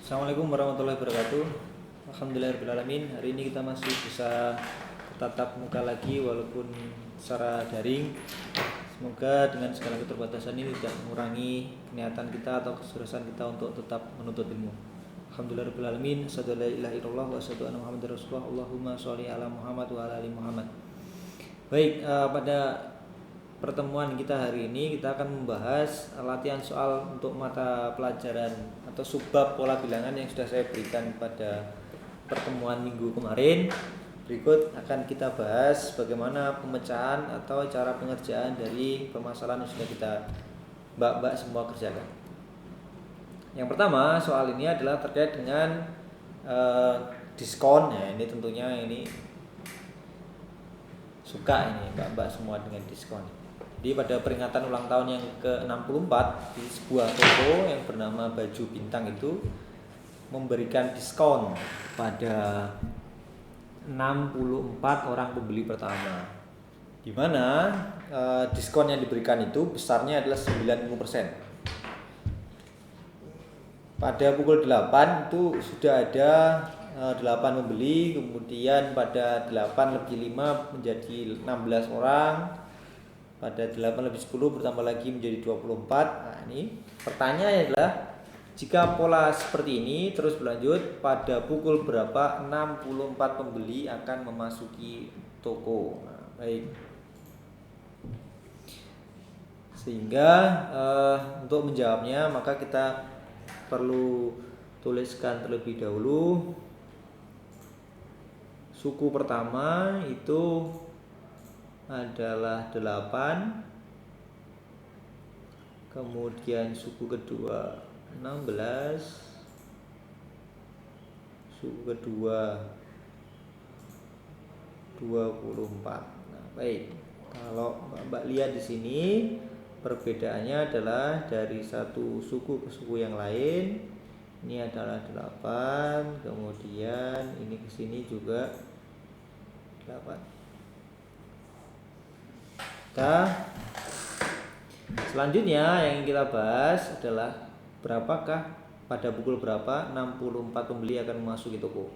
Assalamualaikum warahmatullahi wabarakatuh. Alhamdulillahirrahmanirrahim. Hari ini kita masih bisa tatap muka lagi walaupun secara daring. Semoga dengan segala keterbatasan ini tidak mengurangi niatan kita atau keseriusan kita untuk tetap menuntut ilmu. Alhamdulillahirrahmanirrahim. Asyhadu an la ilaha illallah wa asyhadu anna Muhammadar Rasulullah. Allahumma sholli ala Muhammad wa ala ali Muhammad. Baik, pada pertemuan kita hari ini kita akan membahas latihan soal untuk mata pelajaran atau subbab pola bilangan yang sudah saya berikan pada pertemuan minggu kemarin. Berikut akan kita bahas bagaimana pemecahan atau cara pengerjaan dari permasalahan yang sudah kita mbak-mbak semua kerjakan. Yang pertama, soal ini adalah terkait dengan diskon ya. Ini tentunya ini suka ini mbak-mbak semua dengan diskon. Jadi pada peringatan ulang tahun yang ke-64 di sebuah toko yang bernama Baju Bintang itu memberikan diskon pada 64 orang pembeli pertama. Di mana diskon yang diberikan itu besarnya adalah 90%. Pada pukul 8 itu sudah ada 8 pembeli, kemudian pada 8 lebih 5 menjadi 16 orang. Pada 8 lebih 10 bertambah lagi menjadi 24. Nah, ini pertanyaannya adalah jika pola seperti ini terus berlanjut, pada pukul berapa 64 pembeli akan memasuki toko. Nah, baik. Sehingga untuk menjawabnya maka kita perlu tuliskan terlebih dahulu suku pertama itu adalah 8, kemudian suku kedua 16, suku kedua 24. Nah, baik. Kalau Mbak lihat di sini perbedaannya adalah dari satu suku ke suku yang lain. Ini adalah 8, kemudian ini ke sini juga 8. Nah, selanjutnya yang kita bahas adalah berapakah pada pukul berapa 64 pembeli akan memasuki toko.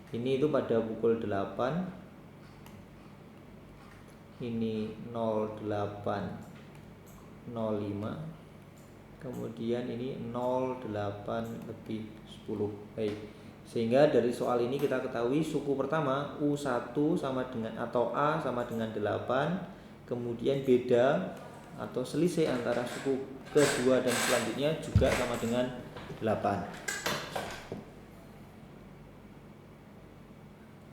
Ini itu pada pukul 8. Ini 08.05. Kemudian ini 08 lebih 10. Baik. Sehingga dari soal ini kita ketahui suku pertama U1 sama dengan atau A sama dengan 8. Kemudian beda atau selisih antara suku kedua dan selanjutnya juga sama dengan 8.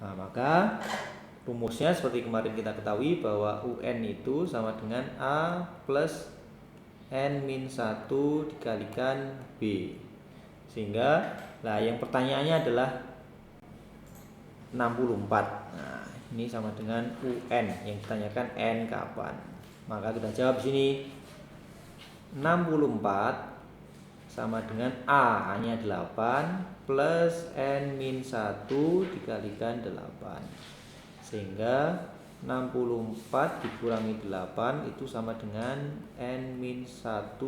Nah, maka rumusnya seperti kemarin kita ketahui bahwa UN itu sama dengan A plus N-1 dikalikan B. Sehingga yang pertanyaannya adalah 64. Nah, ini sama dengan UN yang ditanyakan N kapan. Maka kita jawab sini 64 sama dengan A hanya 8 plus N-1 dikalikan 8. Sehingga 64 dikurangi 8 itu sama dengan N-1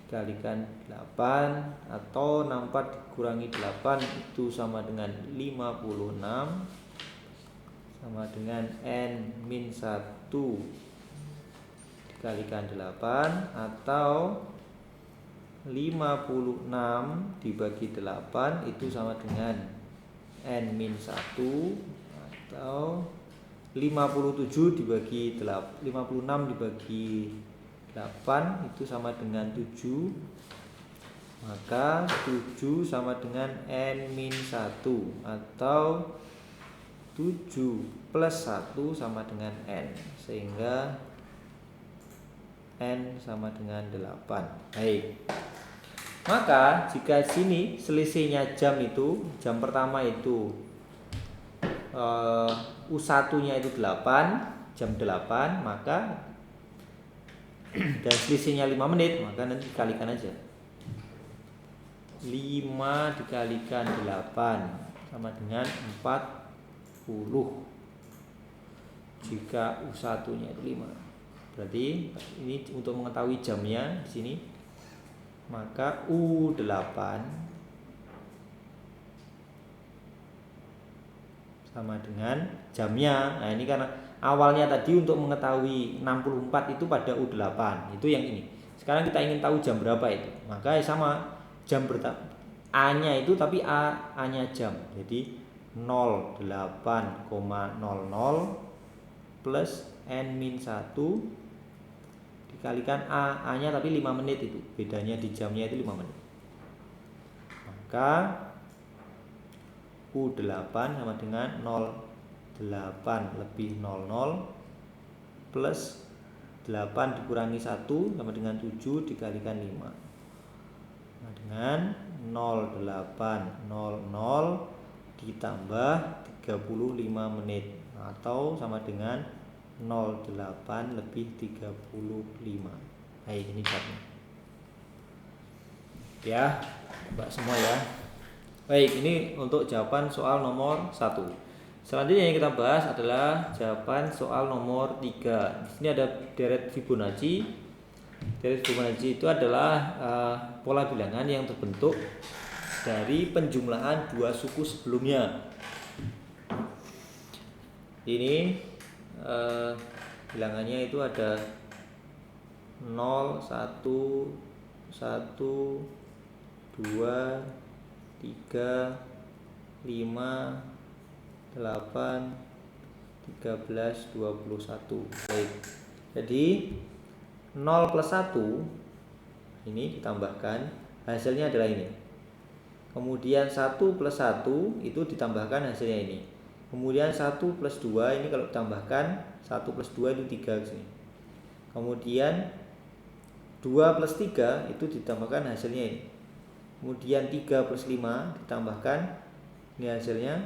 dikalikan 8, atau 64 dikurangi 8 itu sama dengan 56, sama dengan N-1 dikalikan 8, atau 56 dibagi 8 itu sama dengan N-1, atau 57 dibagi 8, 56 dibagi 8 itu sama dengan 7. Maka 7 sama dengan N-1, atau 7 plus 1 sama dengan N, sehingga N sama dengan 8. Baik. Maka jika sini selisihnya jam itu, jam pertama itu U1 nya itu 8, jam 8, maka dan selisihnya 5 menit, maka nanti dikalikan aja. 5 dikalikan 8 sama dengan 40. Jika U1 nya itu 5. Berarti ini untuk mengetahui jamnya di sini maka U8 sama dengan jamnya. Nah, ini karena awalnya tadi untuk mengetahui 64 itu pada U8, itu yang ini. Sekarang kita ingin tahu jam berapa itu. Maka sama jam A-nya itu tapi A-nya jam. Jadi 08,00 plus N-1 dikalikan A-nya tapi 5 menit itu. Bedanya di jamnya itu 5 menit. Maka U8 sama dengan 08 lebih 00 plus 8 dikurangi 1 sama dengan 7 dikalikan 5 sama dengan 0800 ditambah 35 menit atau sama dengan 08 lebih 35. Baik, ini jawabnya. Ya, coba semua ya. Baik, ini untuk jawaban soal nomor 1. Selanjutnya yang kita bahas adalah jawaban soal nomor 3. Di sini ada deret Fibonacci. Deret Fibonacci itu adalah pola bilangan yang terbentuk dari penjumlahan dua suku sebelumnya. Ini bilangannya itu ada 0, 1, 1, 2, 3, 5, 8, 13, 21. Baik. Jadi 0 plus 1 ini ditambahkan, hasilnya adalah ini. Kemudian 1 plus 1 itu ditambahkan, hasilnya ini. Kemudian 1 plus 2 ini kalau ditambahkan 1 plus 2 itu 3 kesini. Kemudian 2 plus 3 itu ditambahkan, hasilnya ini. Kemudian 3 plus 5 ditambahkan, ini hasilnya.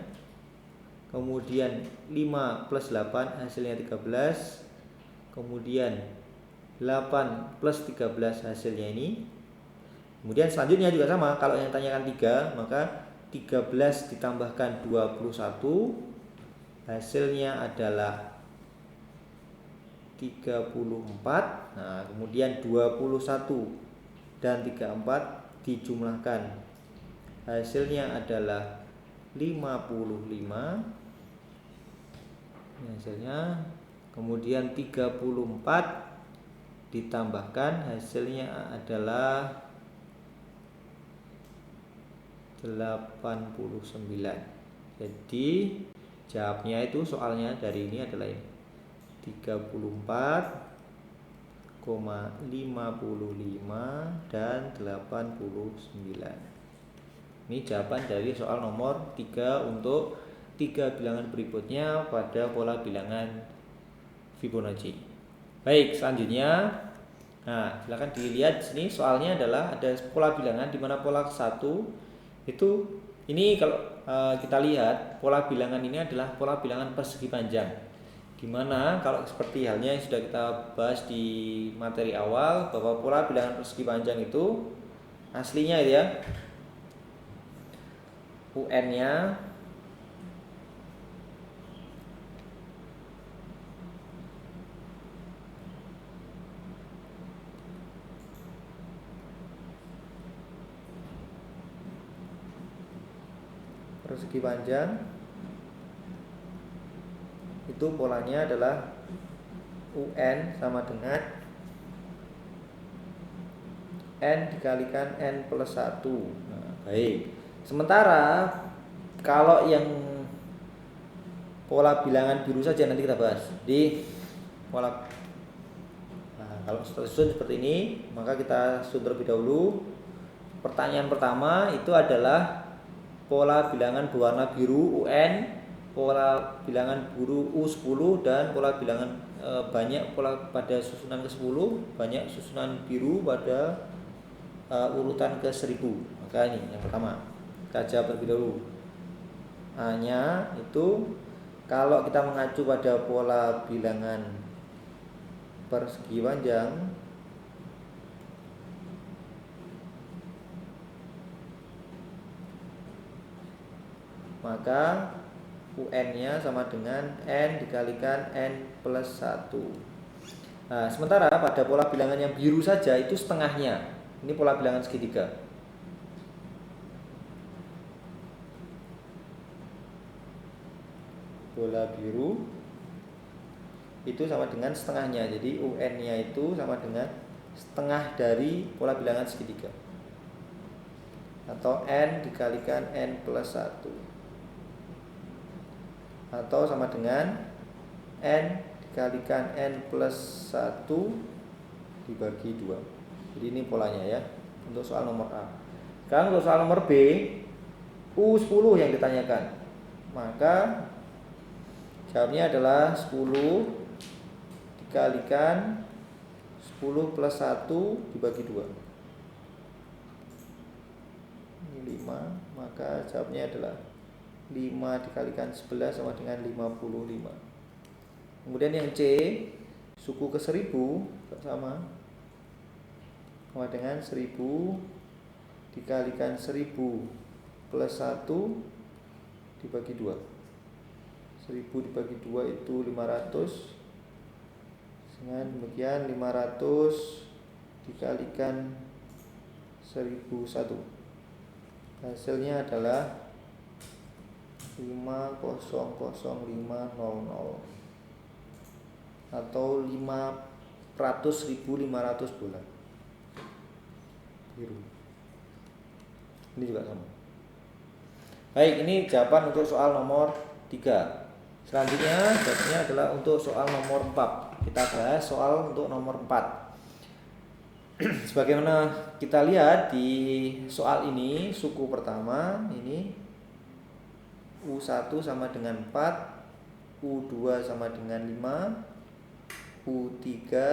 Kemudian 5 plus 8 hasilnya 13. Kemudian 8 plus 13 hasilnya ini. Kemudian selanjutnya juga sama, kalau yang tanyakan 3 maka 13 ditambahkan 21 hasilnya adalah 34. Nah, kemudian 21 dan 34 dijumlahkan, hasilnya adalah 55. Ini hasilnya. Kemudian 34 ditambahkan, hasilnya adalah 89. Jadi jawabnya itu soalnya dari ini adalah ini 34,55 dan 89. Ini jawaban dari soal nomor 3 untuk 3 bilangan berikutnya pada pola bilangan Fibonacci. Baik, selanjutnya, nah silakan dilihat sini, soalnya adalah ada pola bilangan di mana pola 1 itu ini kalau kita lihat pola bilangan ini adalah pola bilangan persegi panjang. Dimana kalau seperti halnya yang sudah kita bahas di materi awal bahwa pola bilangan persegi panjang itu aslinya itu ya UN-nya persegi panjang itu polanya adalah UN sama dengan N dikalikan N plus 1. Nah, baik. Sementara kalau yang pola bilangan biru saja nanti kita bahas di pola. Nah, kalau susun seperti ini, maka kita susun terlebih dahulu. Pertanyaan pertama itu adalah pola bilangan berwarna biru UN, pola bilangan biru U10 dan pola bilangan banyak pola pada susunan ke-10, banyak susunan biru pada urutan ke-1000. Maka ini yang pertama. Kita jawab terlebih dahulu. A-nya itu kalau kita mengacu pada pola bilangan persegi panjang, maka UN-nya sama dengan N dikalikan N plus 1. Nah, sementara pada pola bilangan yang biru saja itu setengahnya. Ini pola bilangan segitiga. Bola biru itu sama dengan setengahnya. Jadi UN-nya itu sama dengan setengah dari pola bilangan segitiga. Atau N dikalikan N plus 1. Atau sama dengan N dikalikan N plus 1 dibagi 2. Jadi ini polanya ya, untuk soal nomor A. Sekarang untuk soal nomor B, U10 yang ditanyakan. Maka jawabnya adalah 10 dikalikan 10 plus 1 dibagi 2. Ini 5, maka jawabnya adalah 5 dikalikan 11 sama dengan 55. Kemudian yang C, suku ke 10 sama dengan 1000 dikalikan 1000 plus 1 dibagi 2. 1000 dibagi 2 itu 500. Dengan demikian 500 dikalikan 1001. Hasilnya adalah 500.500 atau 500.500 bola biru. Ini juga sama. Baik, ini jawaban untuk soal nomor 3. Selanjutnya jawabannya adalah untuk soal nomor 4. Kita bahas soal untuk nomor 4. Sebagaimana kita lihat di soal ini, suku pertama ini U1 sama dengan 4, U2 sama dengan 5, U3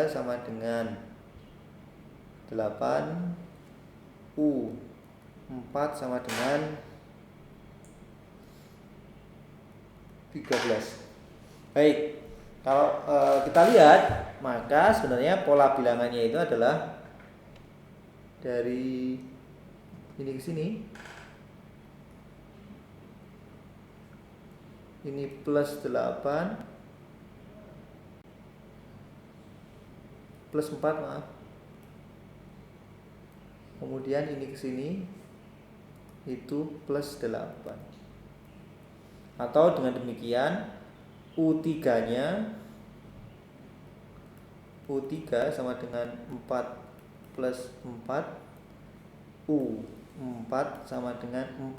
sama dengan 8, U4 sama dengan 13. Baik, kalau kita lihat, maka sebenarnya pola bilangannya itu adalah dari ini ke sini. Ini plus 8 plus 4, maaf. Kemudian ini ke sini itu plus 8. Atau dengan demikian U3-nya U3 sama dengan 4 plus 4, U4 sama dengan 5,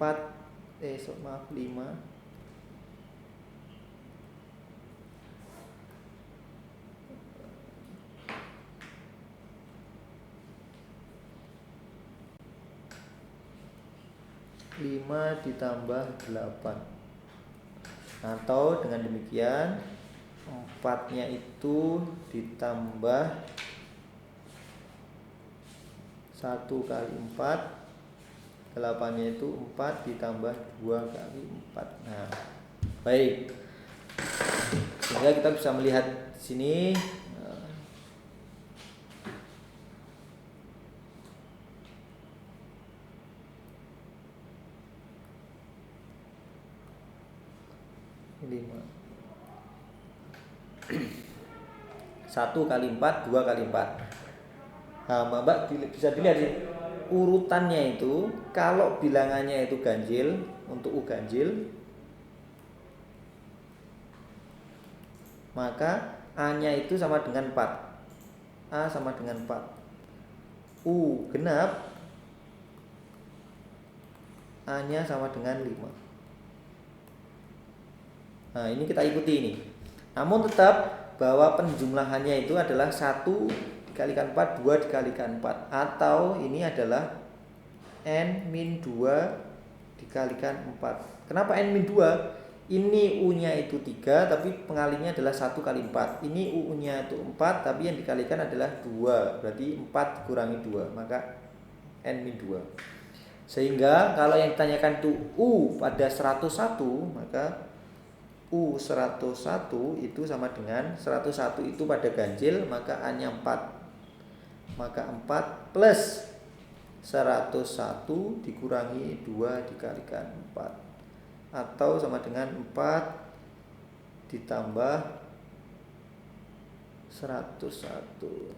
ditambah 8. Atau dengan demikian 4-nya itu ditambah 1 kali 4, 8-nya itu 4 ditambah 2 kali 4. Nah, baik. Sehingga kita bisa melihat di sini lima. 1 kali 4, 2 kali 4. Nah, Mbak bisa dilihat urutannya itu, kalau bilangannya itu ganjil, untuk U ganjil, maka A-nya itu sama dengan 4. A sama dengan 4. U genap, A-nya sama dengan 5. Nah, ini kita ikuti ini. Namun tetap bahwa penjumlahannya itu adalah 1 dikalikan 4, 2 dikalikan 4. Atau ini adalah N-2 dikalikan 4. Kenapa N-2? Ini U-nya itu 3, tapi pengalinya adalah 1 kali 4. Ini U-nya itu 4, tapi yang dikalikan adalah 2. Berarti 4 dikurangi 2, maka N-2. Sehingga kalau yang ditanyakan itu U pada 101, maka U101 itu sama dengan 101 itu pada ganjil, maka A-nya 4. Maka 4 plus 101 dikurangi 2 dikalikan 4. Atau sama dengan 4 ditambah 101.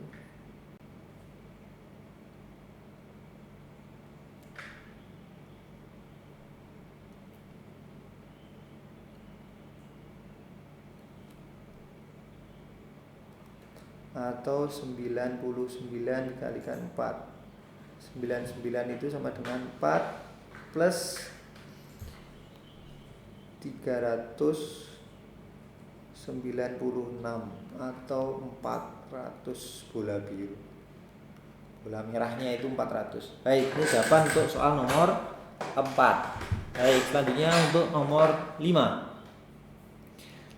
atau 99 dikalikan 4. 99 itu sama dengan 4 plus 396 atau 400 bola biru. Bola merahnya itu 400. Baik, ini jawaban untuk soal nomor 4. Baik, selanjutnya untuk nomor 5.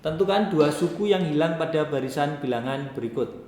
Tentukan dua suku yang hilang pada barisan bilangan berikut.